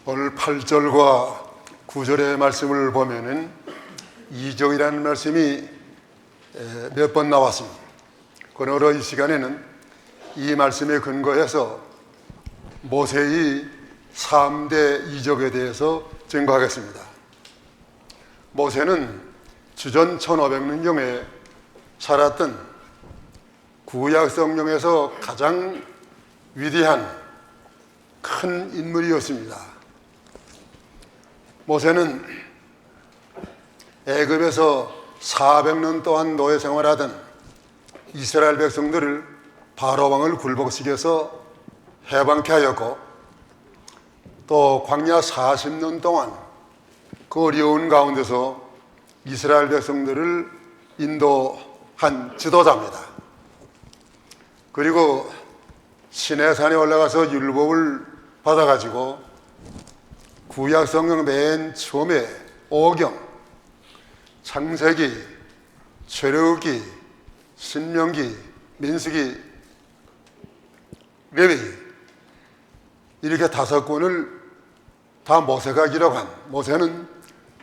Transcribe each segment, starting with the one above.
오늘 8절과 9절의 말씀을 보면은 이적이라는 말씀이 몇 번 나왔습니다. 그러므로 이 시간에는 이 말씀에 근거해서 모세의 3대 이적에 대해서 증거하겠습니다. 모세는 주전 1500년경에 살았던 구약 성경에서 가장 위대한 큰 인물이었습니다. 모세는 애굽에서 400년 동안 노예 생활하던 이스라엘 백성들을 바로 왕을 굴복시켜서 해방케 하였고, 또 광야 40년 동안 그 어려운 가운데서 이스라엘 백성들을 인도한 지도자입니다. 그리고 시내산에 올라가서 율법을 받아가지고 구약 성경 맨 처음에 오경, 창세기, 출애굽기, 신명기, 민수기, 레위기 이렇게 5권을 다 모세가 기록한, 모세는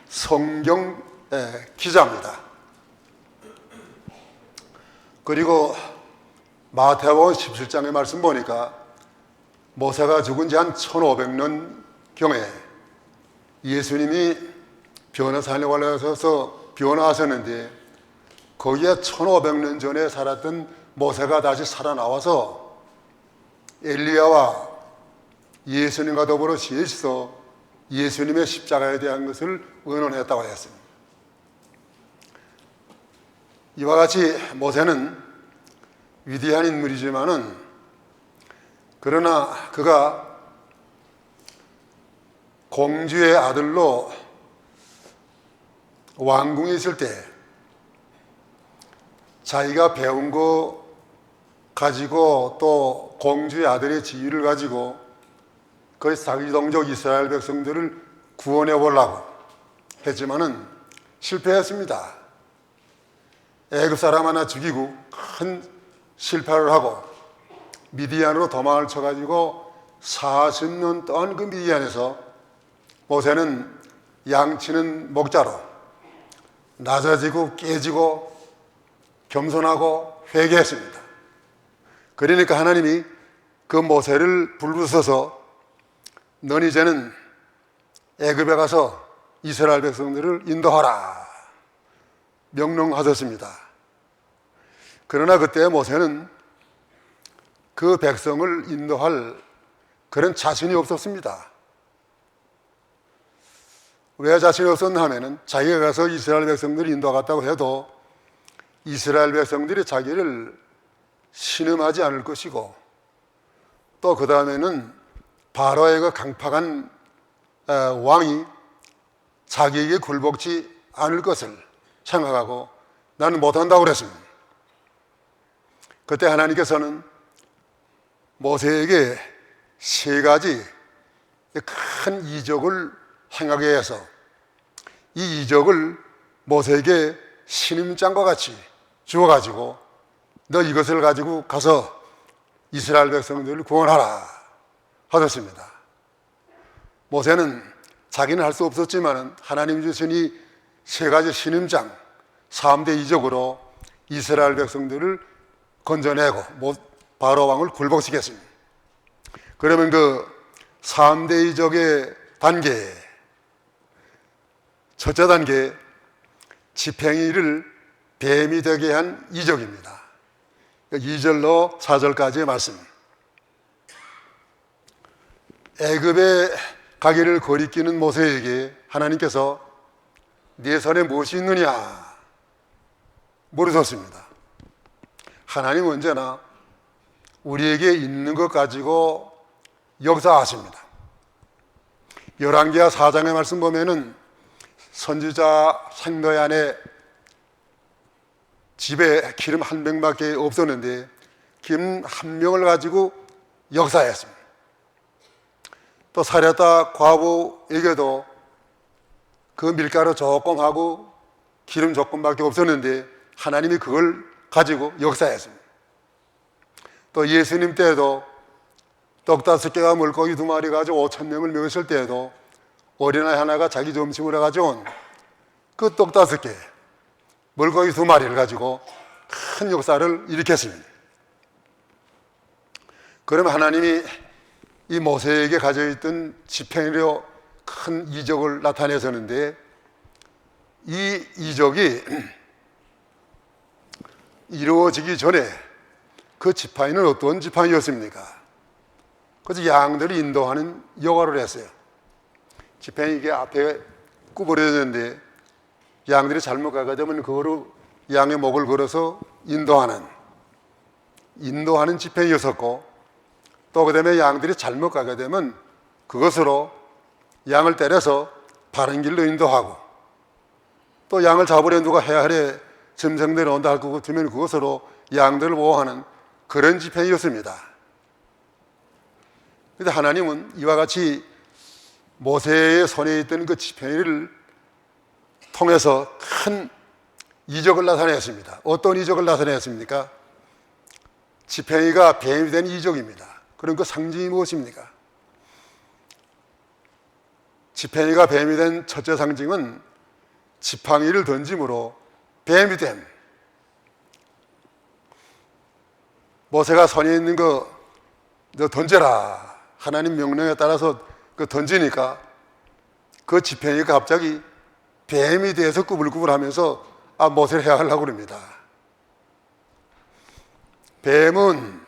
성경의 기자입니다. 그리고 마태복음 17장의 말씀 보니까 모세가 죽은 지 한 1500년 경에 예수님이 변화산에 올라가서 변화하셨는데, 거기에 1500년 전에 살았던 모세가 다시 살아나와서 엘리야와 예수님과 더불어 셋이서 예수님의 십자가에 대한 것을 의논했다고 했습니다. 이와 같이 모세는 위대한 인물이지만은, 그러나 그가 공주의 아들로 왕궁에 있을 때 자기가 배운 거 가지고 또 공주의 아들의 지위를 가지고 그 자기 동족 이스라엘 백성들을 구원해 보려고 했지만은 실패했습니다. 애굽 사람 하나 죽이고 큰 실패를 하고 미디안으로 도망을 쳐가지고 40년 동안 그 미디안에서 모세는 양치는 목자로 낮아지고 깨지고 겸손하고 회개했습니다. 그러니까 하나님이 그 모세를 불러서서 넌 이제는 애굽에 가서 이스라엘 백성들을 인도하라 명령하셨습니다. 그러나 그때 모세는 그 백성을 인도할 그런 자신이 없었습니다. 왜 자신이 없었나 하면은, 자기가 가서 이스라엘 백성들을 인도하겠다고 해도 이스라엘 백성들이 자기를 신음하지 않을 것이고, 또 그 다음에는 바로의 그 강팍한 왕이 자기에게 굴복지 않을 것을 생각하고 나는 못한다고 그랬습니다. 그때 하나님께서는 모세에게 3가지 큰 이적을 행하게 해서 이 이적을 모세에게 신임장과 같이 주어가지고 너 이것을 가지고 가서 이스라엘 백성들을 구원하라 하셨습니다. 모세는 자기는 할 수 없었지만 하나님 주신 이 3가지 신임장, 3대 이적으로 이스라엘 백성들을 건져내고 바로 왕을 굴복시켰습니다. 그러면 그 3대 이적의 단계, 첫째 단계, 지팽이를 뱀이 되게 한 이적입니다. 2절로 4절까지의 말씀. 애굽에 가기를 거리끼는 모세에게 하나님께서 네 손에 무엇이 있느냐 물으셨습니다. 하나님은 언제나 우리에게 있는 것 가지고 역사하십니다. 열왕기하 4장의 말씀 보면은 선지자 생노의 안에 집에 기름 한 병밖에 없었는데 기름 한 병을 가지고 역사했습니다. 또 사렙다 과부에게도 그 밀가루 조금 하고 기름 조금밖에 없었는데 하나님이 그걸 가지고 역사했습니다. 또 예수님 때에도 떡 5개와 물고기 2마리 가지고 5,000명을 먹였을 때에도 어린아이 하나가 자기 점심으로 가져온 그 떡 5개, 물고기 2마리를 가지고 큰 역사를 일으켰습니다. 그러면 하나님이 이 모세에게 가져있던 지팡이로 큰 이적을 나타내셨는데, 이 이적이 이루어지기 전에 그 지팡이는 어떤 지팡이였습니까? 그래서 양들을 인도하는 역할을 했어요. 지팡이 이게 앞에 구부러졌는데 양들이 잘못 가게 되면 그거로 양의 목을 걸어서 인도하는 지팡이였었고, 또 그 다음에 양들이 잘못 가게 되면 그것으로 양을 때려서 바른 길로 인도하고, 또 양을 잡으려 누가 해아래 점성대로 온다 할 것 같으면 그것으로 양들을 보호하는 그런 지팡이였습니다. 그런데 하나님은 이와 같이 모세의 손에 있던 그 지팡이를 통해서 큰 이적을 나타내었습니다. 어떤 이적을 나타내었습니까? 지팡이가 뱀이 된 이적입니다. 그럼 그 상징이 무엇입니까? 지팡이가 뱀이 된 첫째 상징은 지팡이를 던짐으로 뱀이 됨. 모세가 손에 있는 거 너 던져라, 하나님 명령에 따라서 그 던지니까 그 지팡이가 갑자기 뱀이 돼서 꾸불꾸불하면서 모세를 해하려고 그럽니다. 뱀은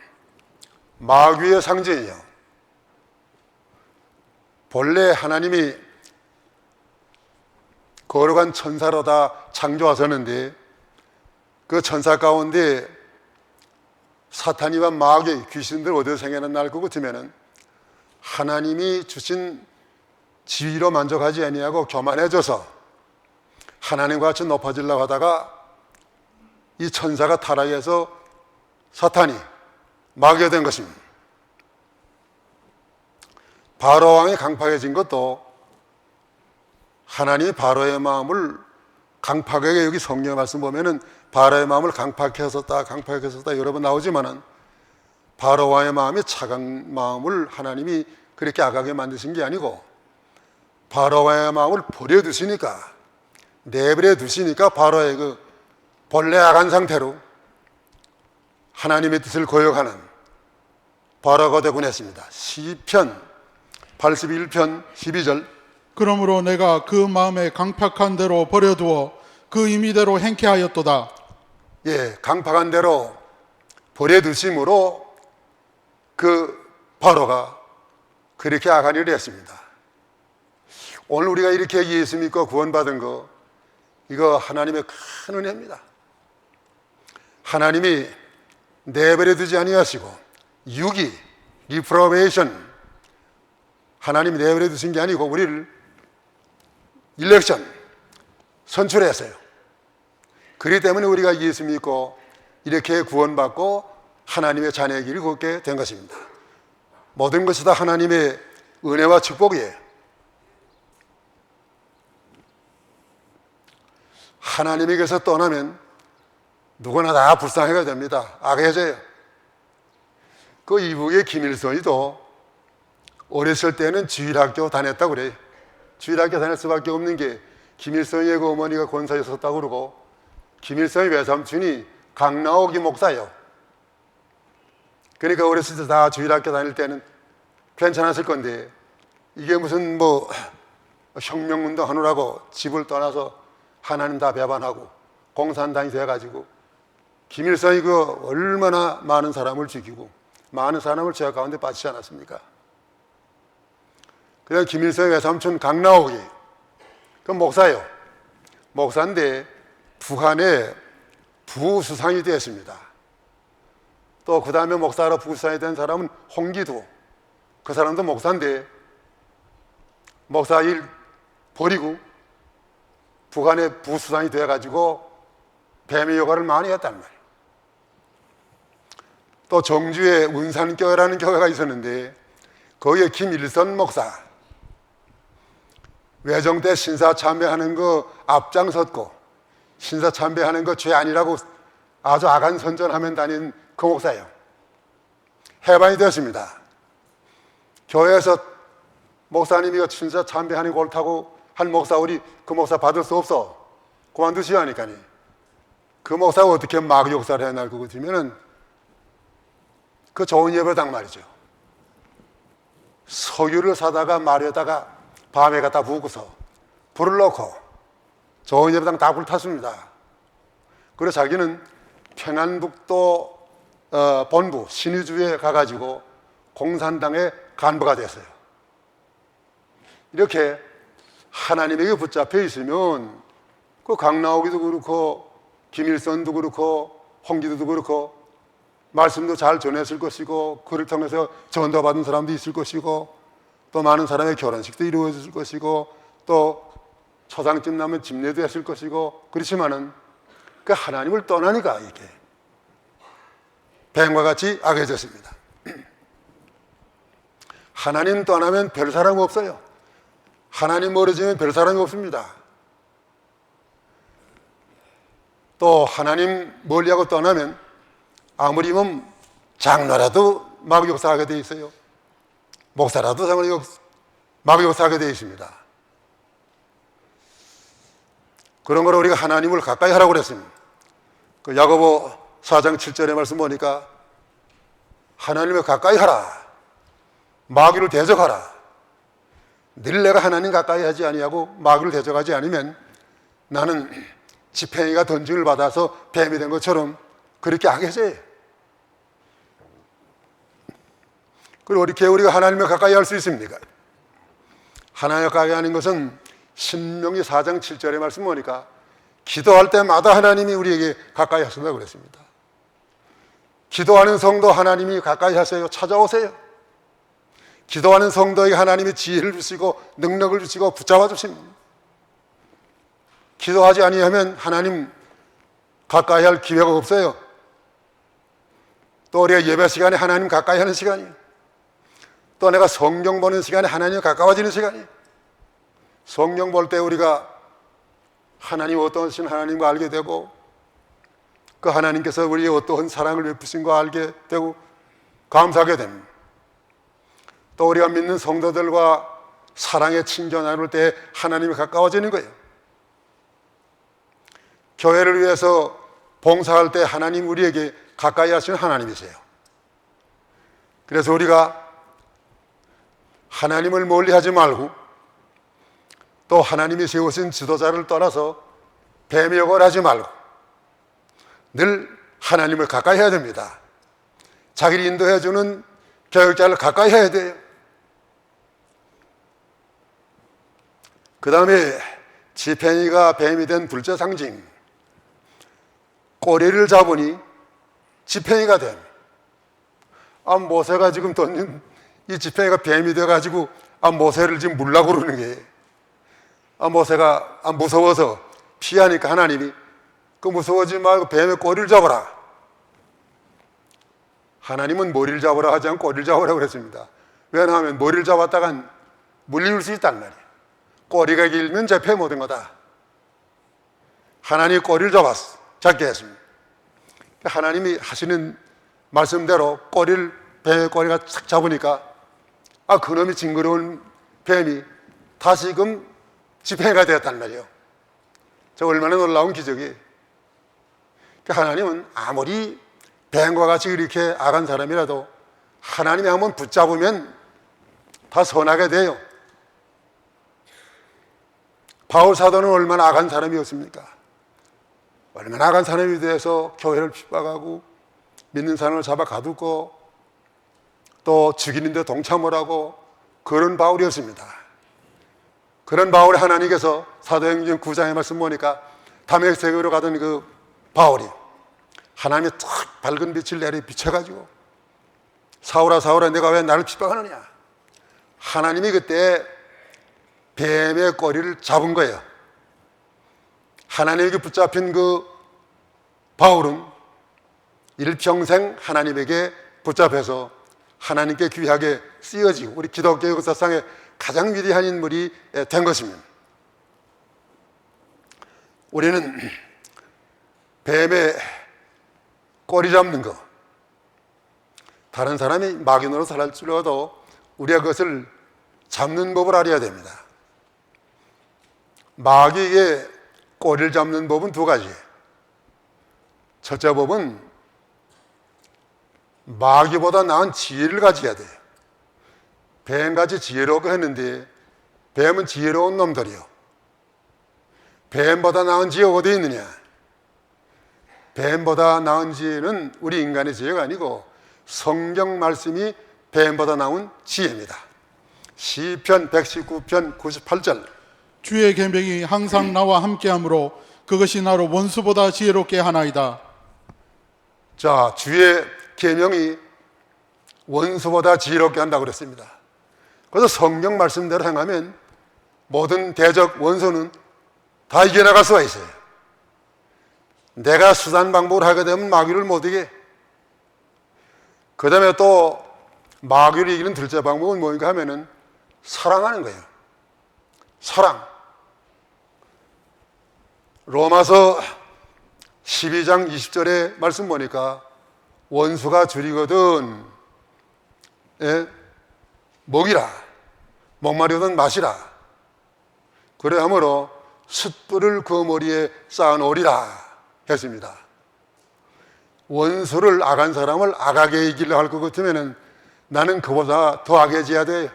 마귀의 상징이에요. 본래 하나님이 거룩한 천사로 다 창조하셨는데 그 천사 가운데 사탄이와 마귀, 귀신들 어디서 생겨났나 알 것 같으면은 하나님이 주신 지위로 만족하지 아니하고 교만해져서 하나님과 같이 높아지려고 하다가 이 천사가 타락해서 사탄이 마귀가 된 것입니다. 바로 왕이 강팍해진 것도 하나님이 바로의 마음을 강팍하게, 여기 성경 말씀 보면은 바로의 마음을 강팍했었다 여러 번 나오지만은 바로 왕의 마음이 차가운 마음을 하나님이 그렇게 악하게 만드신 게 아니고 바로 왕의 마음을 버려두시니까, 내버려 두시니까 바로의 그 본래 악한 상태로 하나님의 뜻을 거역하는 바로가 되곤 했습니다. 시편 81편 12절. 그러므로 내가 그 마음에 강팍한 대로 버려두어 그 임의대로 행케 하였도다. 예, 강팍한 대로 버려두심으로 그 바로가 그렇게 악한 일을 했습니다. 오늘 우리가 이렇게 예수 믿고 구원받은 거, 이거 하나님의 큰 은혜입니다. 하나님이 내버려 두지 아니하시고 유기, 리프로베이션, 하나님이 내버려 두신 게 아니고 우리를 일렉션, 선출했어요. 그렇기 때문에 우리가 예수 믿고 이렇게 구원받고 하나님의 자녀의 길을 걷게 된 것입니다. 모든 것이 다 하나님의 은혜와 축복이에요. 하나님에게서 떠나면 누구나 다 불쌍하게 됩니다. 악해져요. 그 이북의 김일성이도 어렸을 때는 주일학교 다녔다고 그래요. 주일학교 다닐 수밖에 없는 게 김일성의 그 어머니가 권사였었다고 그러고, 김일성의 외삼촌이 강나옥이 목사예요. 그러니까 어렸을 때 다 주일학교 다닐 때는 괜찮았을 건데, 이게 무슨 혁명운동 하느라고 집을 떠나서 하나님 다 배반하고 공산당이 돼가지고 김일성이 그 얼마나 많은 사람을 죽이고 많은 사람을 죄악 가운데 빠지지 않았습니까? 그래서 김일성의 외삼촌 강나옥이 그 목사예요. 목사인데 북한에 부수상이 되었습니다. 또 그 다음에 목사로 부수상이 된 사람은 홍기도, 그 사람도 목사인데 목사 일 버리고 북한에 부수상이 되어가지고 뱀의 역할을 많이 했단 말이에요. 또 정주에 운산교회라는 교회가 있었는데 거기에 김일선 목사, 외정 때 신사 참배하는 거 앞장섰고 신사 참배하는 거 죄 아니라고 아주 악한 선전하면 다닌 그 목사예요. 해방이 되었습니다. 교회에서 목사님이 진짜 참배하는 거 옳다고 한 목사, 우리 그 목사 받을 수 없어. 그만두시오 하니까니. 그 목사가 어떻게 마귀 역사를 해날 것 같으면은 그 좋은 예배당 말이죠. 석유를 사다가 마루에다가 밤에 갖다 부고서 불을 넣고 좋은 예배당 다 불탔습니다. 그래서 자기는 평안북도 본부 신의주에 가가지고 공산당의 간부가 됐어요. 이렇게 하나님에게 붙잡혀 있으면 그 강나오기도 그렇고 김일성도 그렇고 홍기도도 그렇고 말씀도 잘 전했을 것이고 그를 통해서 전도받은 사람도 있을 것이고 또 많은 사람의 결혼식도 이루어질 것이고 또 초상집 나면 집례도 했을 것이고 그렇지만은 그 하나님을 떠나니까 이게 뱀과 같이 악해졌습니다. 하나님 떠나면 별 사람 없어요. 하나님 멀어지면 별 사람이 없습니다. 또 하나님 멀리하고 떠나면 아무리 장로라도 마귀 역사하게 돼 있어요. 목사라도 마귀 역사하게 돼 있습니다. 그런 걸 우리가 하나님을 가까이 하라고 그랬습니다. 그 야고보 4장 7절의 말씀 보니까 하나님을 가까이 하라. 마귀를 대적하라. 늘 내가 하나님 가까이 하지 아니하고 마귀를 대적하지 않으면 나는 지팽이가 던짐을 받아서 뱀이 된 것처럼 그렇게 하겠어요. 그리고 어떻게 우리가 하나님을 가까이 할 수 있습니까? 하나님을 가까이 하는 것은 신명기 4장 7절의 말씀 보니까 기도할 때마다 하나님이 우리에게 가까이 하신다고 그랬습니다. 기도하는 성도 하나님이 가까이 하세요. 찾아오세요. 기도하는 성도에게 하나님이 지혜를 주시고 능력을 주시고 붙잡아 주십니다. 기도하지 아니하면 하나님 가까이 할 기회가 없어요. 또 우리가 예배 시간에 하나님 가까이 하는 시간이에요. 또 내가 성경 보는 시간에 하나님 가까워지는 시간이에요. 성경 볼 때 우리가 하나님 어떤 신 하나님과 알게 되고 그 하나님께서 우리의 어떠한 사랑을 베푸신 거 알게 되고 감사하게 됩니다. 또 우리가 믿는 성도들과 사랑의 친교 나눌 때 하나님이 가까워지는 거예요. 교회를 위해서 봉사할 때 하나님 우리에게 가까이 하시는 하나님이세요. 그래서 우리가 하나님을 멀리하지 말고 또 하나님이 세우신 지도자를 떠나서 뱀의 역을 하지 말고 늘 하나님을 가까이 해야 됩니다. 자기를 인도해주는 교육자를 가까이 해야 돼요. 그 다음에 지팽이가 뱀이 된 둘째 상징, 꼬리를 잡으니 지팽이가 됨. 모세가 지금 던진 이 지팽이가 뱀이 돼가지고 모세를 지금 물라고 그러는 게 모세가 무서워서 피하니까 하나님이 그 무서워지지 말고 뱀의 꼬리를 잡아라. 하나님은 머리를 잡으라 하지 않고 꼬리를 잡으라고 그랬습니다. 왜냐하면 머리를 잡았다간 물리울 수 있단 말이에요. 꼬리가 길면 잡혀 모든 거다. 하나님이 꼬리를 잡게 했습니다. 하나님이 하시는 말씀대로 뱀의 꼬리가 착 잡으니까 그놈이 징그러운 뱀이 다시금 지팽이가 되었단 말이에요. 저 얼마나 놀라운 기적이에요. 하나님은 아무리 뱀과 같이 이렇게 악한 사람이라도 하나님이 한번 붙잡으면 다 선하게 돼요. 바울 사도는 얼마나 악한 사람이었습니까? 얼마나 악한 사람이 돼서 교회를 핍박하고 믿는 사람을 잡아 가두고 또 죽이는데 동참을 하고 그런 바울이었습니다. 그런 바울이 하나님께서 사도행전 9장의 말씀 보니까 다메섹으로 가던 그 바울이 하나님의 탁 밝은 빛을 내려 비춰가지고 사울아 사울아 내가 왜 나를 핍박하느냐. 하나님이 그때 뱀의 꼬리를 잡은 거예요. 하나님에게 붙잡힌 그 바울은 일평생 하나님에게 붙잡혀서 하나님께 귀하게 쓰여지고 우리 기독교 역사상의 가장 위대한 인물이 된 것입니다. 우리는 뱀의 꼬리 잡는 거, 다른 사람이 마귀 노릇을 할 줄로도 우리가 그것을 잡는 법을 알아야 됩니다. 마귀에게 꼬리를 잡는 법은 두 가지. 첫째 법은 마귀보다 나은 지혜를 가져야 돼요. 뱀같이 지혜롭고 했는데 뱀은 지혜로운 놈들이요. 뱀보다 나은 지혜가 어디 있느냐? 뱀보다 나은 지혜는 우리 인간의 지혜가 아니고 성경 말씀이 뱀보다 나은 지혜입니다. 시편 119편 98절. 주의 계명이 항상 나와 함께하므로 그것이 나로 원수보다 지혜롭게 하나이다. 자, 주의 계명이 원수보다 지혜롭게 한다고 그랬습니다. 그래서 성경 말씀대로 행하면 모든 대적 원수는 다 이겨나갈 수가 있어요. 내가 수단 방법을 하게 되면 마귀를 못 이겨. 그 다음에 또 마귀를 이기는 둘째 방법은 뭔가 하면은 사랑하는 거예요. 사랑. 로마서 12장 20절의 말씀 보니까 원수가 줄이거든 먹이라, 목마르거든 마시라. 그래 하므로 숯불을 그 머리에 쌓아놓으리라 했습니다. 원수를 악한 사람을 악하게 이기려 할 것 같으면 나는 그보다 더 악해져야 돼.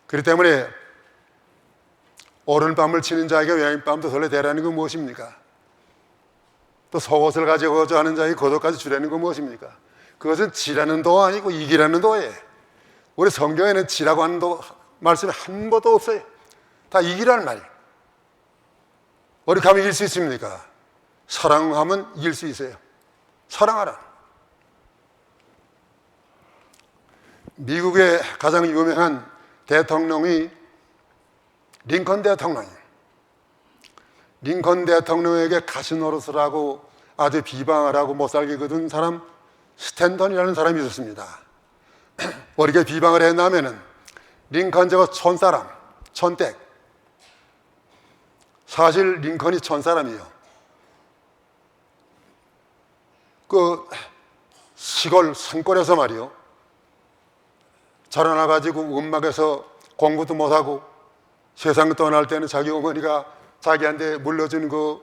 그렇기 때문에 오른밤을 치는 자에게 왼밤도 설레대라는 건 무엇입니까? 또 속옷을 가지고자 하는 자에게 겉옷까지 주라는 건 무엇입니까? 그것은 지라는 도 아니고 이기라는 도예요. 우리 성경에는 지라고 하는 도 말씀이 한 번도 없어요. 다 이기라는 말이에요. 어떻게 하면 이길 수 있습니까? 사랑하면 이길 수 있어요. 사랑하라. 미국의 가장 유명한 대통령이 링컨 대통령이에요. 링컨 대통령에게 가시노릇을 하고 아주 비방을 하고 못 살게 거둔 사람 스탠턴이라는 사람이 있었습니다. 어떻게 비방을 했냐면은 링컨 저거 촌사람, 촌댁. 사실 링컨이 촌사람이에요. 그 시골 산골에서 말이요. 자라나가지고 음악에서 공부도 못하고 세상 떠날 때는 자기 어머니가 자기한테 물려준 그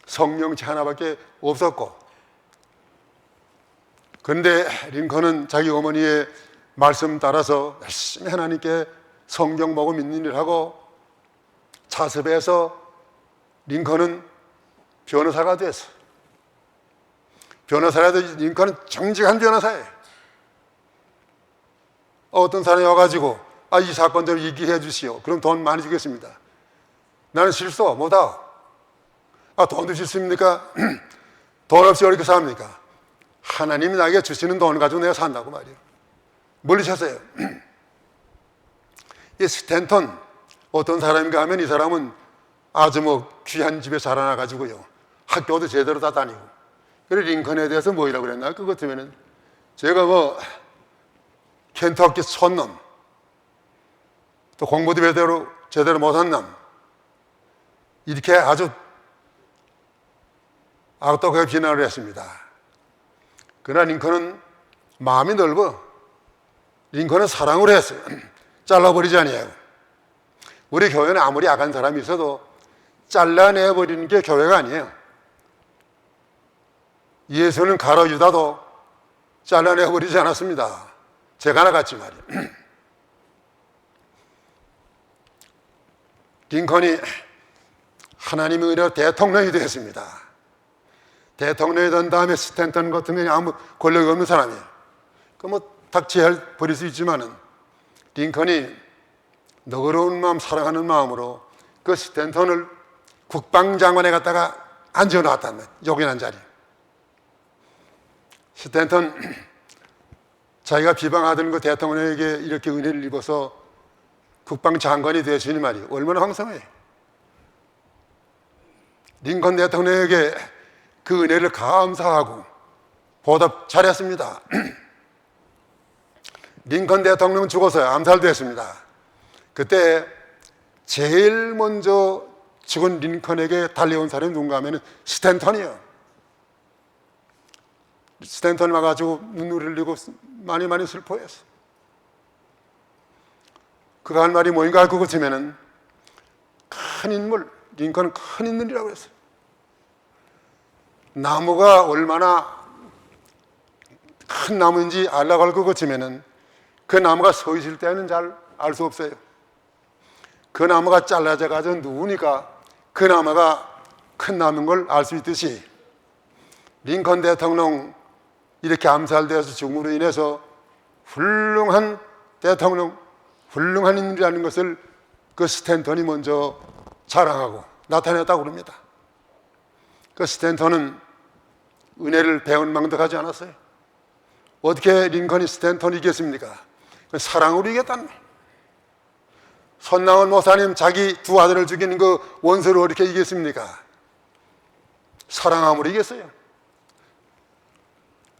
성령치 하나밖에 없었고, 그런데 링컨은 자기 어머니의 말씀 따라서 열심히 하나님께 성경 보고 믿는 일을 하고 자습해서 링컨은 변호사가 됐어. 변호사라도 링컨은 정직한 변호사예요. 어떤 사람이 와가지고 이 사건 좀 얘기해 주시오. 그럼 돈 많이 주겠습니다. 나는 실수 못하고. 돈도 싫습니까? 돈 없이 어떻게 삽니까? 하나님이 나에게 주시는 돈을 가지고 내가 산다고 말이에요. 멀리셨어요. 이 스탠턴 어떤 사람인가 하면 이 사람은 아주 귀한 집에 자라나가지고요. 학교도 제대로 다 다니고. 그래 링컨에 대해서 뭐라고 그랬나? 그거 같으면은 제가 켄터키 촌놈, 또 공부도 제대로 못한 놈, 이렇게 아주 악독하게 비난을 했습니다. 그러나 링컨은 마음이 넓어. 링컨은 사랑으로 했어요. 잘라버리지 아니에요. 우리 교회는 아무리 악한 사람이 있어도 잘라내버리는 게 교회가 아니에요. 예수는 가로 유다도 잘라내버리지 않았습니다. 제가 하나 같이 말이에요. 링컨이 하나님의 은혜로 대통령이 되었습니다. 대통령이 된 다음에 스탠턴 같은 경우는 아무 권력이 없는 사람이에요. 닥치해 버릴 수 있지만은 링컨이 너그러운 마음, 사랑하는 마음으로 그 스탠턴을 국방장관에 갖다가 앉혀놨단 말이에요. 요긴한 자리. 스탠턴 자기가 비방하던 그 대통령에게 이렇게 은혜를 입어서 국방장관이 되시니 말이에요. 얼마나 황성해요. 링컨 대통령에게 그 은혜를 감사하고 보답 잘했습니다. 링컨 대통령은 죽어서요. 암살됐습니다. 그때 제일 먼저 죽은 링컨에게 달려온 사람이 누군가 하면 스탠턴이에요. 스탠턴이 와가지고 눈물을 흘리고 많이 슬퍼했어. 그가 할 말이 뭐인가 할 것 같으면은 큰 인물, 링컨은 큰 인물이라고 했어요. 나무가 얼마나 큰 나무인지 알라고 할 것 같으면은 그 나무가 서 있을 때는 잘 알 수 없어요. 그 나무가 잘라져 가지고 누우니까 그 나무가 큰 나무인 걸 알 수 있듯이 링컨 대통령 이렇게 암살되어서 죽음으로 인해서 훌륭한 대통령, 훌륭한 인물이라는 것을 그 스탠턴이 먼저 자랑하고 나타냈다고 그럽니다. 그 스탠턴은 은혜를 배운 망덕하지 않았어요. 어떻게 링컨이 스탠턴을 이겼습니까? 사랑으로 이겼다는 거예요. 손나온 목사님 자기 두 아들을 죽이는 그 원수를 어떻게 이겼습니까? 사랑함으로 이겼어요.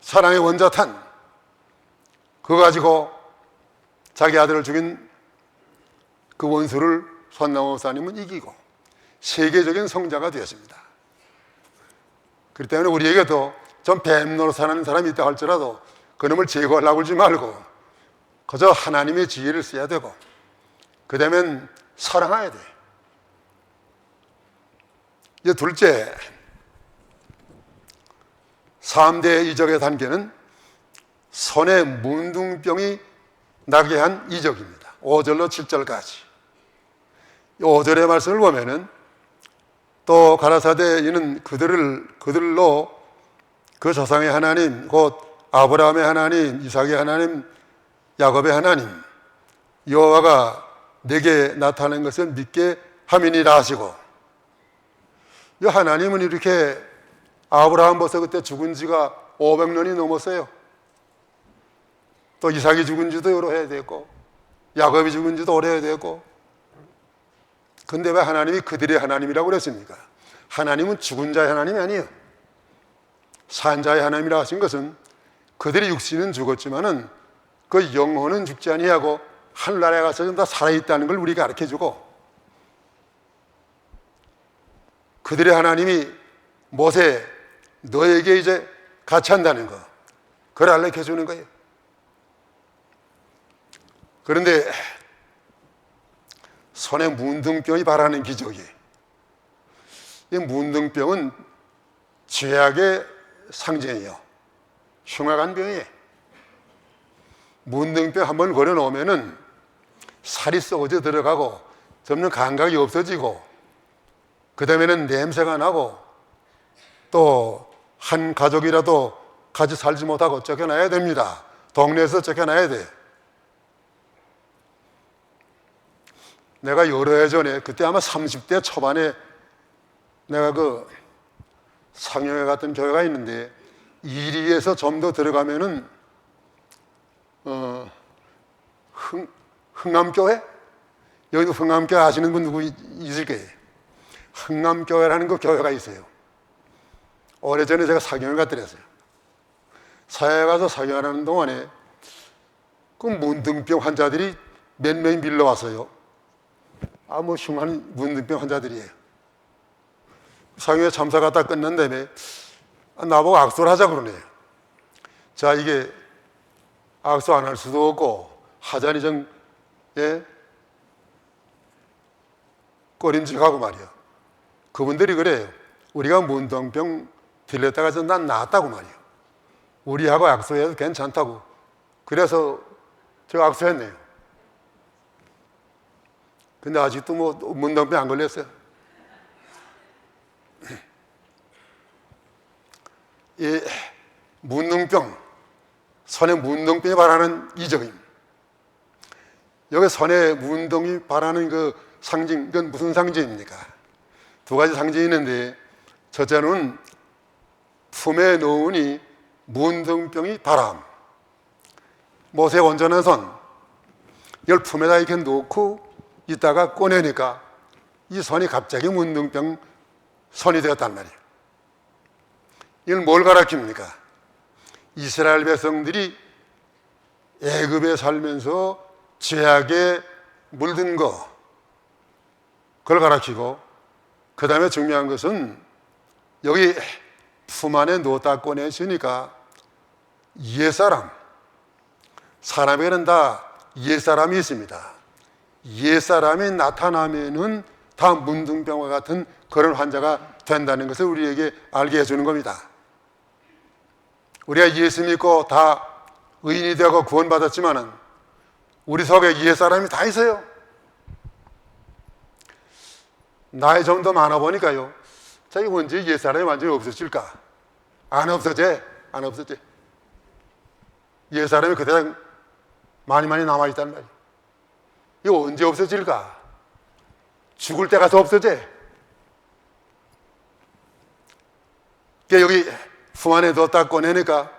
사랑의 원자탄 그거 가지고 자기 아들을 죽인 그 원수를 손나온 목사님은 이기고 세계적인 성자가 되었습니다. 그렇기 때문에 우리에게도 좀 뱀 노릇하는 사람이 있다 할지라도 그놈을 제거하려고 하지 말고 그저 하나님의 지혜를 써야 되고 그 다음엔 사랑해야 돼. 이제 둘째, 3대 이적의 단계는 손에 문둥병이 나게 한 이적입니다. 5절로 7절까지. 5절의 말씀을 보면은 또 가라사대 이는 그들로 그 조상의 하나님 곧 아브라함의 하나님, 이삭의 하나님, 야곱의 하나님 여호와가 내게 나타낸 것을 믿게 함이니라 하시고, 이 하나님은 이렇게 아브라함 벌써 그때 죽은 지가 500년이 넘었어요. 또 이삭이 죽은 지도 여러 해 됐고 야곱이 죽은 지도 오래 됐고, 근데 왜 하나님이 그들의 하나님이라고 그랬습니까? 하나님은 죽은 자의 하나님이 아니에요. 산 자의 하나님이라 하신 것은 그들의 육신은 죽었지만은 그 영혼은 죽지 아니하고 하늘나라에 가서 좀 다 살아있다는 걸 우리가 가르쳐주고, 그들의 하나님이 모세 너에게 이제 같이 한다는 거 그걸 알려주는 거예요. 그런데 손에 문둥병이 발하는 기적이, 이 문둥병은 죄악의 상징이에요. 흉악한 병이에요. 문둥병 한번 걸어놓으면은 살이 썩어져 들어가고 점점 감각이 없어지고 그 다음에는 냄새가 나고 또 한 가족이라도 같이 살지 못하고 쫓겨나야 됩니다. 동네에서 쫓겨나야 돼. 내가 여러 해 전에 그때 아마 30대 초반에 내가 그 상영회 같은 교회가 있는데 1위에서 좀 더 들어가면은 흥남교회? 여기도 흥남교회 아시는 분 누구 있을 거예요. 흥남교회라는 그 교회가 있어요. 오래전에 제가 사경을 갔더랬어요. 사회에 가서 사경하는 동안에 그 문둥병 환자들이 몇 명이 밀려왔어요. 뭐 흉한 문둥병 환자들이에요. 사경에 참사가 다 끝난 다음에 나보고 악수를 하자 그러네요. 자, 이게 악수 안 할 수도 없고 하자니 좀 꺼림직하고 말이야. 그분들이 그래요. 우리가 문둥병 들렸다가 해서 난 나았다고 말이야. 우리하고 악수해도 괜찮다고. 그래서 제가 악수했네요. 근데 아직도 뭐 문둥병 안 걸렸어요. 이 문둥병, 손에 문둥병이 발하는 이적입니다. 여기 손에 문둥이 발하는 그 상징, 이건 무슨 상징입니까? 두 가지 상징이 있는데, 첫째는 품에 넣으니 문둥병이 발함. 모세의 온전한 손, 이걸 품에다 이렇게 놓고 있다가 꺼내니까 이 손이 갑자기 문둥병 손이 되었단 말이에요. 이건 뭘 가르칩니까? 이스라엘 백성들이 애굽에 살면서 죄악에 물든 거, 그걸 가르치고, 그 다음에 중요한 것은 여기 품 안에 넣었다 꺼내시니까 옛사람, 사람에게는 다 옛사람이 있습니다. 옛사람이 나타나면은 다 문둥병과 같은 그런 환자가 된다는 것을 우리에게 알게 해주는 겁니다. 우리가 예수 믿고 다 의인이 되고 구원받았지만은 우리 속에 옛사람이 다 있어요. 나이 좀 더 많아 보니까요, 자기 언제 옛사람이 완전히 없어질까? 안 없어져. 옛사람이 그대로 많이 남아있단 말이에요. 이거 언제 없어질까? 죽을 때 가서 없어져. 그러니까 여기 품 안에 넣었다 꺼내니까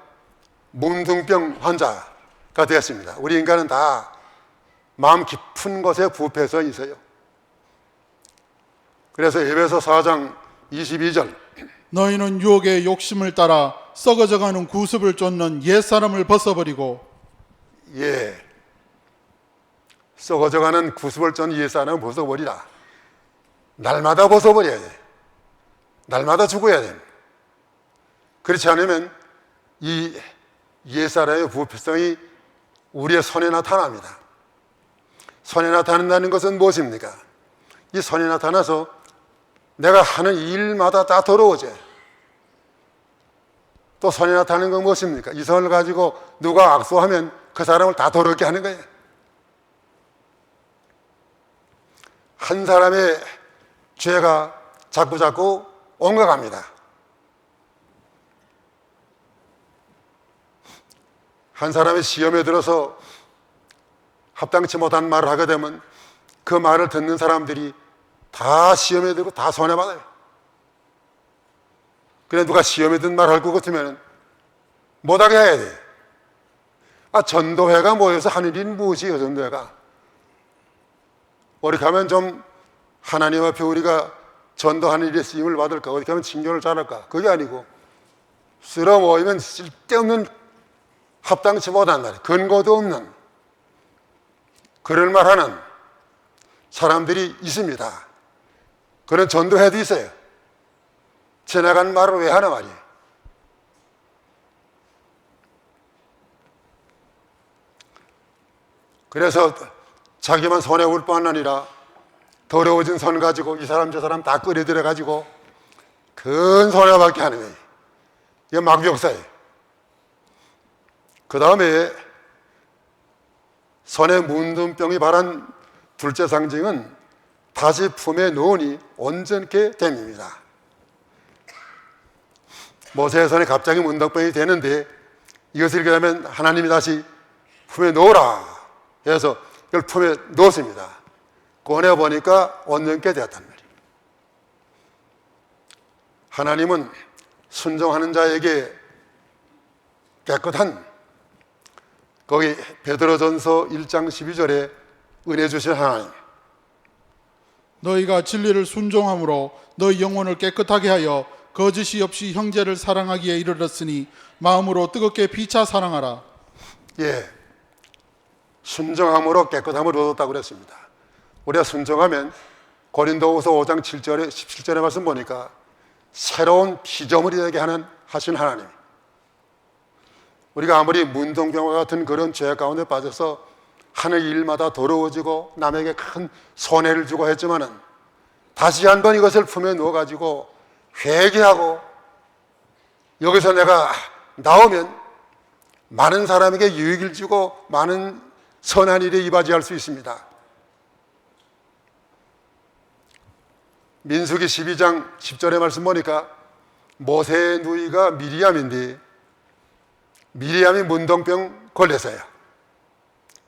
문둥병 환자가 되었습니다. 우리 인간은 다 마음 깊은 곳에 부패해서 있어요. 그래서 에베소 4장 22절, 너희는 유혹의 욕심을 따라 썩어져가는 구습을 쫓는 옛사람을 벗어버리고, 예, 썩어져가는 구습을 쫓는 옛사람을 벗어버리라. 날마다 벗어버려야 돼. 날마다 죽어야 돼. 그렇지 않으면 이 옛사람의 부패성이 우리의 손에 나타납니다. 손에 나타난다는 것은 무엇입니까? 이 손에 나타나서 내가 하는 일마다 다 더러워져. 또 손에 나타나는 건 무엇입니까? 이 손을 가지고 누가 악수하면 그 사람을 다 더럽게 하는 거예요. 한 사람의 죄가 자꾸 옮겨갑니다. 한 사람의 시험에 들어서 합당치 못한 말을 하게 되면 그 말을 듣는 사람들이 다 시험에 들고 다 손해받아요. 그래, 누가 시험에 든 말 할 것 같으면 못하게 해야 돼. 전도회가 모여서 하는 일이 무엇이에요, 전도회가? 어떻게 하면 좀 하나님 앞에 우리가 전도하는 일에 쓰임을 받을까? 어떻게 하면 칭찬을 잘할까? 그게 아니고 쓸어 모이면 쓸데없는 합당치 못한 말, 근거도 없는 그럴 말하는 사람들이 있습니다. 그런 전도회도 있어요. 지나간 말을 왜 하나 말이에요. 그래서 자기만 손해볼 뿐 아니라 더러워진 손 가지고 이 사람 저 사람 다 끌어들여 가지고 큰 손해밖에 하는 거예요. 이게 마귀역사예요. 그 다음에 손에 문둥병이 발한 둘째 상징은 다시 품에 넣으니 온전케 됨입니다. 모세의 손에 갑자기 문둥병이 되는데 이것을 읽게 되면 하나님이 다시 품에 넣으라 해서 이걸 품에 넣었습니다. 꺼내보니까 온전케 되었단 말이에요. 하나님은 순종하는 자에게 깨끗한, 거기 베드로전서 1장 12절에 은혜 주신 하나님, 너희가 진리를 순종함으로 너희 영혼을 깨끗하게 하여 거짓이 없이 형제를 사랑하기에 이르렀으니 마음으로 뜨겁게 피차 사랑하라. 예, 순종함으로 깨끗함을 얻었다고 그랬습니다. 우리가 순종하면 고린도후서 5장 7절에 17절에 말씀 보니까 새로운 피조물이 되게 하신 하나님, 우리가 아무리 문둥병과 같은 그런 죄 가운데 빠져서 하는 일마다 더러워지고 남에게 큰 손해를 주고 했지만은 다시 한번 이것을 품에 넣어가지고 회개하고 여기서 내가 나오면 많은 사람에게 유익을 주고 많은 선한 일에 이바지할 수 있습니다. 민수기 12장 10절의 말씀 보니까 모세의 누이가 미리암인데 미리암이 문둥병 걸렸어요.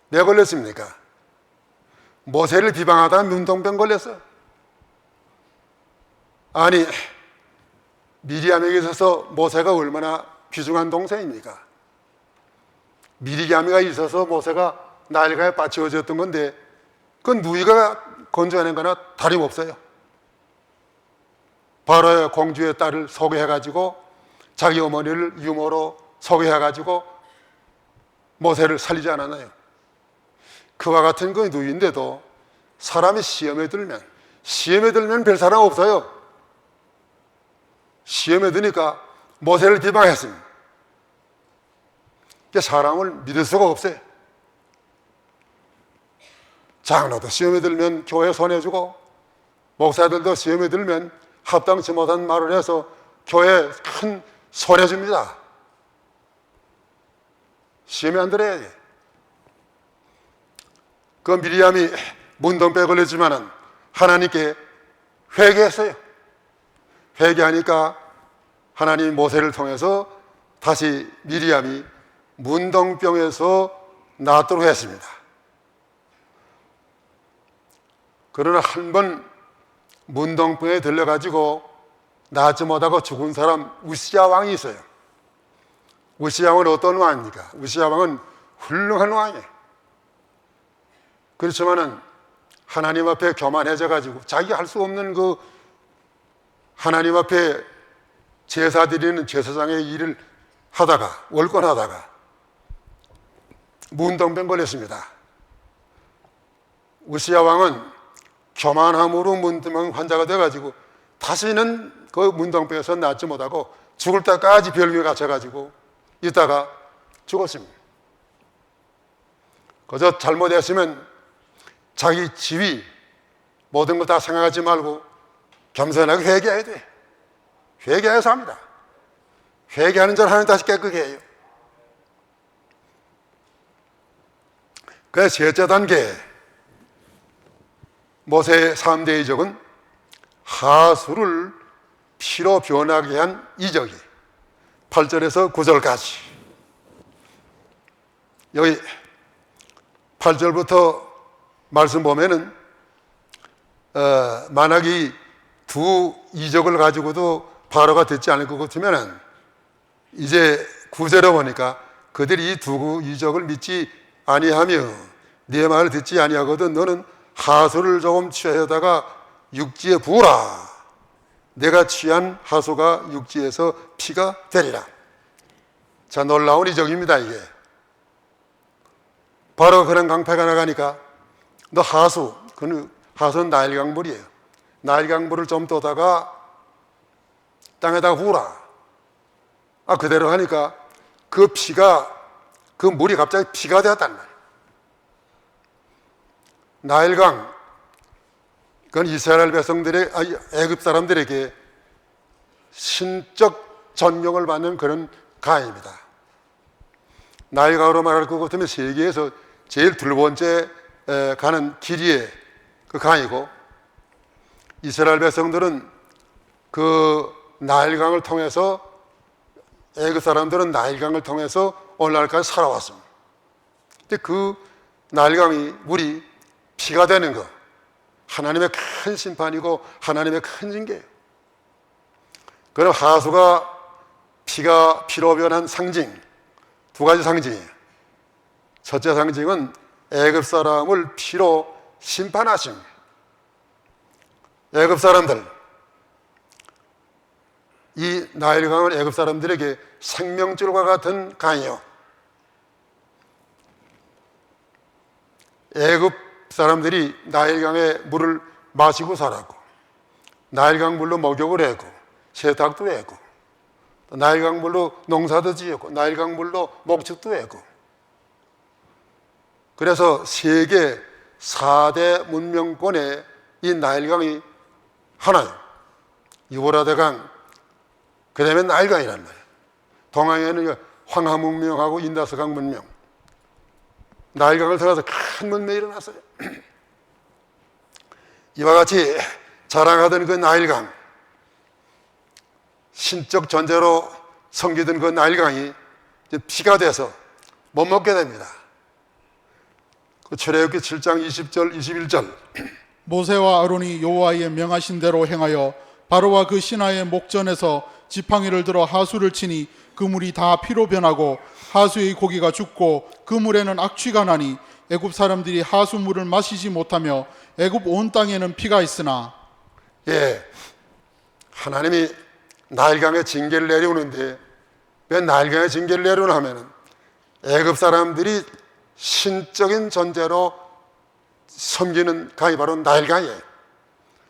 왜 걸렸습니까? 모세를 비방하다가 문둥병 걸렸어요. 아니, 미리암에게 있어서 모세가 얼마나 귀중한 동생입니까? 미리암이가 있어서 모세가 나일강에 빠치워졌던 건데 그건 누이가 건져낸 거나 다름없어요. 바로의 공주의 딸을 소개해가지고 자기 어머니를 유모로 소개해가지고 모세를 살리지 않았나요? 그와 같은 그 누이인데도 사람이 시험에 들면 별 사람 없어요. 시험에 드니까 모세를 비방했습니다. 사람을 믿을 수가 없어요. 장로도 시험에 들면 교회 손해주고, 목사들도 시험에 들면 합당치 못한 말을 해서 교회에 큰 손해줍니다. 시험에 안 들어야지. 그 미리암이 문둥병에 걸렸지만은 하나님께 회개했어요. 회개하니까 하나님이 모세를 통해서 다시 미리암이 문둥병에서 낫도록 했습니다. 그러나 한 번 문둥병에 들려가지고 낫지 못하고 죽은 사람 우시야 왕이 있어요. 우시야 왕은 어떤 왕입니까? 우시야 왕은 훌륭한 왕이에요. 그렇지만은 하나님 앞에 교만해져가지고 자기가 할 수 없는 그 하나님 앞에 제사 드리는 제사장의 일을 하다가, 월권하다가 문둥병 걸렸습니다. 우시야 왕은 교만함으로 문둥병 환자가 돼가지고 다시는 그 문둥병에서 낫지 못하고 죽을 때까지 병에 갇혀가지고 있다가 죽었습니다. 그저 잘못했으면 자기 지위 모든 걸 다 생각하지 말고 겸손하게 회개해야 돼. 회개해서 합니다. 회개하는 자는 하나님 다시 깨끗게 해요. 그래서 셋째 단계 모세의 3대 이적은 하수를 피로 변하게 한 이적이 8절에서 9절까지. 여기 8절부터 말씀 보면은 만약 이 두 이적을 가지고도 바로가 듣지 않을 것 같으면은 이제 9절에 보니까 그들이 이 두 이적을 믿지 아니하며 네 말을 듣지 아니하거든 너는 하수를 조금 취하다가 육지에 부으라. 내가 취한 하수가 육지에서 피가 되리라. 자, 놀라운 이적입니다. 이게 바로 그런 강패가 나가니까 너 하수, 그 하수는 나일강물이에요. 나일강물을 좀 떠다가 땅에다가 부으라. 그대로 하니까 그 피가, 그 물이 갑자기 피가 되었단 말이에요. 나일강, 그건 이스라엘 백성들의, 애굽 사람들에게 신적 존경을 받는 그런 강입니다. 나일강으로 말할 것 같으면 세계에서 제일 두 번째 가는 길이의 그 강이고, 이스라엘 백성들은 그 나일강을 통해서, 애굽 사람들은 나일강을 통해서 오늘날까지 살아왔습니다. 근데 그 나일강이 물이 피가 되는 것, 하나님의 큰 심판이고 하나님의 큰 징계예요. 그럼 하수가 피로 변한 상징, 두 가지 상징이에요. 첫째 상징은 애굽 사람을 피로 심판하심. 애굽 사람들, 이 나일강은 애굽 사람들에게 생명줄과 같은 강이요. 애굽 사람들이 나일강의 물을 마시고 살았고, 나일강 물로 목욕을 했고, 세탁도 했고, 나일강 물로 농사도 지었고, 나일강 물로 목축도 했고. 그래서 세계 4대 문명권에 이 나일강이 하나예요. 유브라데강, 그 다음에 나일강이란 말이에요. 동양에는 황하 문명하고 인다스강 문명, 나일강을 통해서 큰 문명이 일어났어요. 이와 같이 자랑하던 그 나일강, 신적 존재로 섬기던 그 나일강이 이제 피가 돼서 못 먹게 됩니다. 그 출애굽기 7장 20절, 21절. 모세와 아론이 여호와의 명하신 대로 행하여 바로와 그 신하의 목전에서 지팡이를 들어 하수를 치니 그 물이 다 피로 변하고 하수의 고기가 죽고 그 물에는 악취가 나니 애굽 사람들이 하수물을 마시지 못하며 애굽 온 땅에는 피가 있으나. 하나님이 나일강에 징계를 내려오는데 왜 나일강에 징계를 내려오나 하면은 애굽 사람들이 신적인 존재로 섬기는 강이 바로 나일강이에요.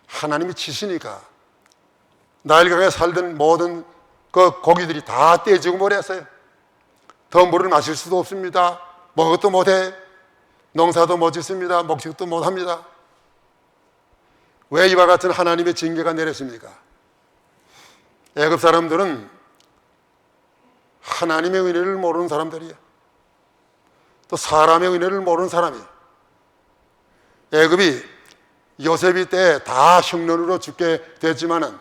하나님이 치시니까 나일강에 살던 모든 그 고기들이 다 떼지고 버렸어요. 더 물을 마실 수도 없습니다. 먹어도 못해. 농사도 못 짓습니다. 목축도 못 합니다. 왜 이와 같은 하나님의 징계가 내렸습니까? 애굽 사람들은 하나님의 은혜를 모르는 사람들이에요. 또 사람의 은혜를 모르는 사람이에요. 애굽이 요셉이 때 다 흉년으로 죽게 됐지만은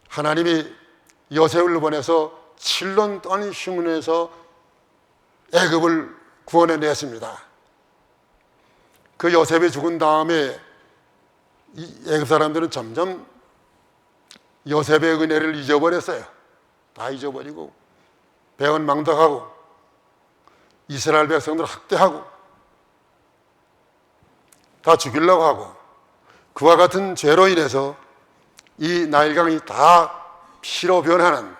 하나님이 요셉을 보내서 7년 동안 흉년에서 애굽을 구원해냈습니다. 그 요셉이 죽은 다음에 이 애굽 사람들은 점점 요셉의 은혜를 잊어버렸어요. 다 잊어버리고 배은망덕하고 이스라엘 백성들을 학대하고 다 죽이려고 하고, 그와 같은 죄로 인해서 이 나일강이 다 피로 변하는,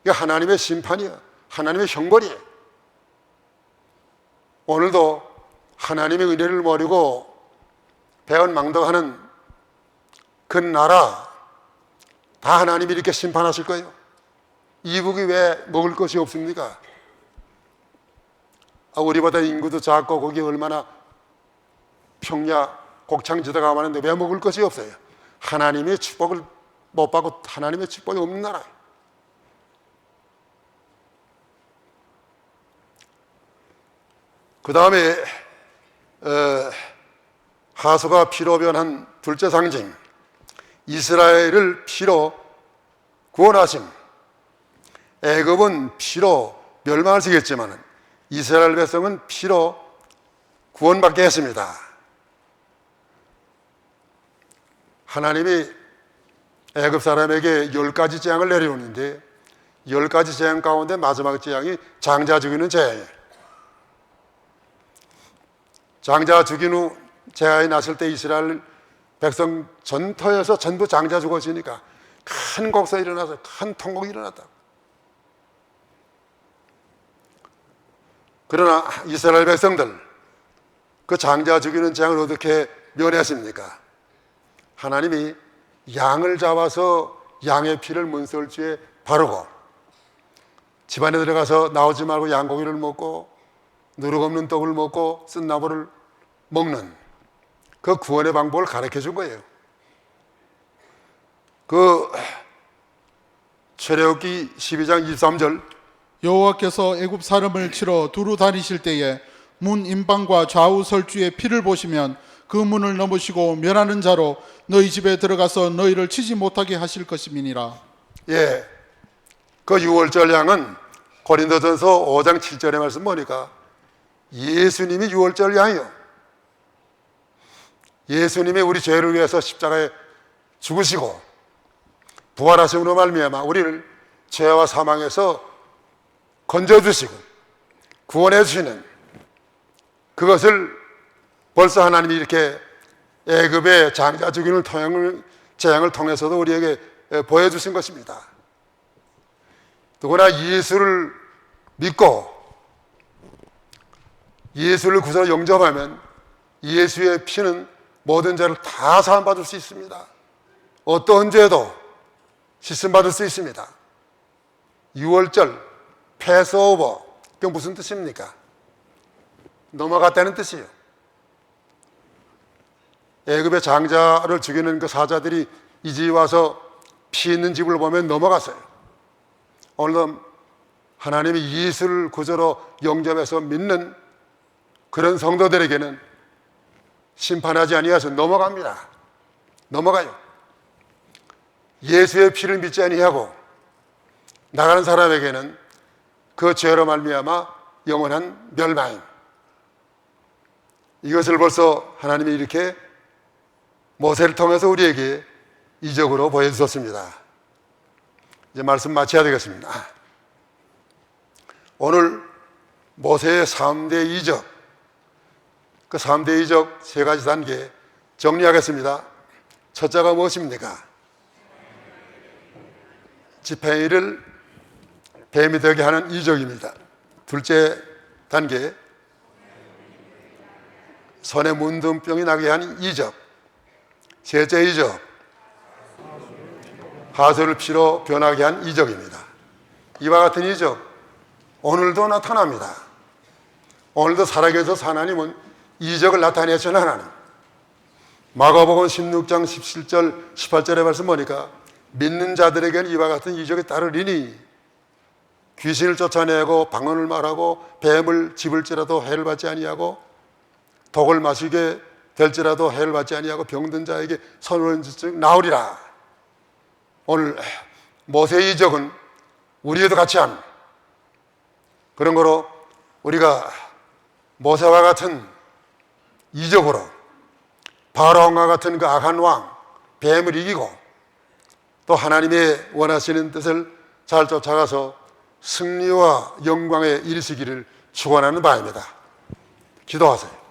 이게 하나님의 심판이에요. 하나님의 형벌이에요. 오늘도 하나님의 은혜를 모르고 배은망덕하는 그 나라 다 하나님이 이렇게 심판하실 거예요. 이북이 왜 먹을 것이 없습니까? 우리보다 인구도 작고 거기 얼마나 평야 곡창지대가 많은데 왜 먹을 것이 없어요? 하나님의 축복을 못 받고 하나님의 축복이 없는 나라예요. 그 다음에 하수가 피로 변한 둘째 상징, 이스라엘을 피로 구원하심. 애굽은 피로 멸망을 시켰지만 이스라엘 백성은 피로 구원받게 했습니다. 하나님이 애굽 사람에게 10가지 재앙을 내려오는데 10가지 재앙 가운데 마지막 재앙이 장자 죽이는 재앙이에요. 장자 죽인 후 재앙이 났을 때 이스라엘 백성 전토에서 전부 장자 죽어지니까 큰 곡성이 일어나서 큰 통곡이 일어났다. 그러나 이스라엘 백성들 그 장자 죽이는 재앙을 어떻게 면했습니까? 하나님이 양을 잡아서 양의 피를 문설주에 바르고 집안에 들어가서 나오지 말고 양고기를 먹고 누룩 없는 떡을 먹고 쓴나물을 먹는 그 구원의 방법을 가르쳐 준 거예요. 그 출애굽기 12장 23절, 여호와께서 애굽 사람을 치러 두루 다니실 때에 문 임방과 좌우 설주의 피를 보시면 그 문을 넘으시고 멸하는 자로 너희 집에 들어가서 너희를 치지 못하게 하실 것임이니라. 예, 그 유월절 양은 고린도전서 5장 7절의 말씀 보니까 예수님이 유월절 양이요, 예수님이 우리 죄를 위해서 십자가에 죽으시고 부활하심으로 말미암아 우리를 죄와 사망에서 건져주시고 구원해 주시는, 그것을 벌써 하나님이 이렇게 애굽의 장자 죽이는 재앙을 통해서도 우리에게 보여주신 것입니다. 누구나 예수를 믿고 예수를 구주로 영접하면 예수의 피는 모든 죄를 다 사함받을 수 있습니다. 어떤 죄도 씻음받을 수 있습니다. 유월절, 패스오버, 그게 무슨 뜻입니까? 넘어갔다는 뜻이에요. 애굽의 장자를 죽이는 그 사자들이 이 집에 와서 피 있는 집을 보면 넘어갔어요. 오늘도 하나님이 예수를 구주로 영접해서 믿는 그런 성도들에게는 심판하지 아니하셔서 넘어갑니다. 넘어가요. 예수의 피를 믿지 아니하고 나가는 사람에게는 그 죄로 말미암아 영원한 멸망임. 이것을 벌써 하나님이 이렇게 모세를 통해서 우리에게 이적으로 보여주셨습니다. 이제 말씀 마쳐야 되겠습니다. 오늘 모세의 3대 이적, 그 3대 이적 3가지 단계 정리하겠습니다. 첫째가 무엇입니까? 지팡이를 뱀이 되게 하는 이적입니다. 둘째 단계, 손에 문둥병이 나게 하는 이적. 셋째 이적, 하수를 피로 변하게 한 이적입니다. 이와 같은 이적 오늘도 나타납니다. 오늘도 살아계셔서 하나님은 이적을 나타내신 하나님. 마가복음 16장 17절 18절의 말씀 보니까 믿는 자들에게는 이와 같은 이적이 따르리니 귀신을 쫓아내고 방언을 말하고 뱀을 집을지라도 해를 받지 아니하고 독을 마시게 될지라도 해를 받지 아니하고 병든 자에게 선을 즉 나으리라. 오늘 모세의 이적은 우리에도 같이 한 그런 거로 우리가 모세와 같은 이적으로 바로왕과 같은 그 악한 왕 뱀을 이기고 또 하나님의 원하시는 뜻을 잘 쫓아가서 승리와 영광에 이르시기를 축원하는 바입니다. 기도하세요.